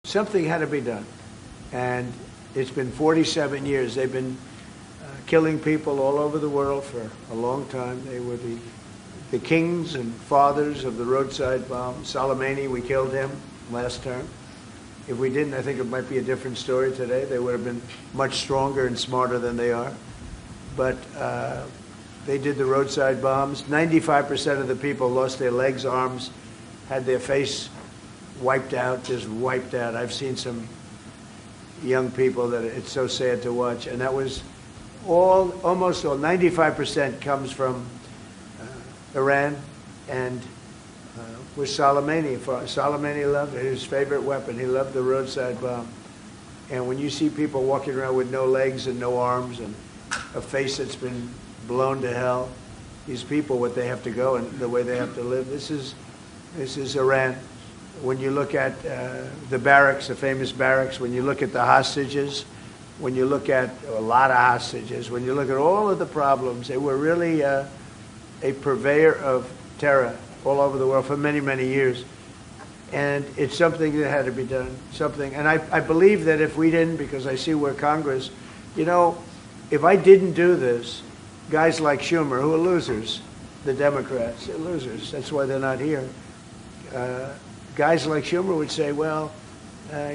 Something had to be done. And it's been 47 years. They've been killing people all over the world for a long time. They were the kings and fathers of the roadside bomb. Soleimani, we killed him last term. If we didn't, I think it might be a different story today. They would have been much stronger and smarter than they are. But they did the roadside bombs. 95% of the people lost their legs, arms, had their face wiped out, just wiped out. I've seen some young people that it's so sad to watch. And that was almost all, 95% comes from Iran and with Soleimani. Soleimani loved it, his favorite weapon. He loved the roadside bomb. And when you see people walking around with no legs and no arms and a face that's been blown to hell, these people, what they have to go and the way they have to live, this is Iran. When you look at the barracks, the famous barracks, when you look at the hostages, when you look at a lot of hostages, when you look at all of the problems, they were really a purveyor of terror all over the world for many, many years. And it's something that had to be done, something. And I believe that if we didn't, because I see where Congress, you know, if I didn't do this, guys like Schumer, who are losers, the Democrats, they're losers. That's why they're not here. Guys like Schumer would say, well,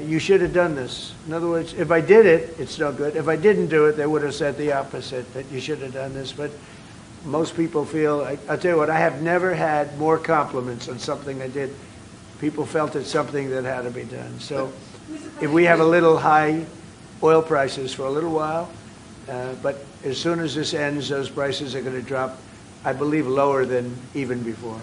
you should have done this. In other words, if I did it, it's no good. If I didn't do it, they would have said the opposite, that you should have done this. But most people feel, I'll tell you what, I have never had more compliments on something I did. People felt it's something that had to be done. So if we have a little high oil prices for a little while, but as soon as this ends, those prices are going to drop, I believe, lower than even before.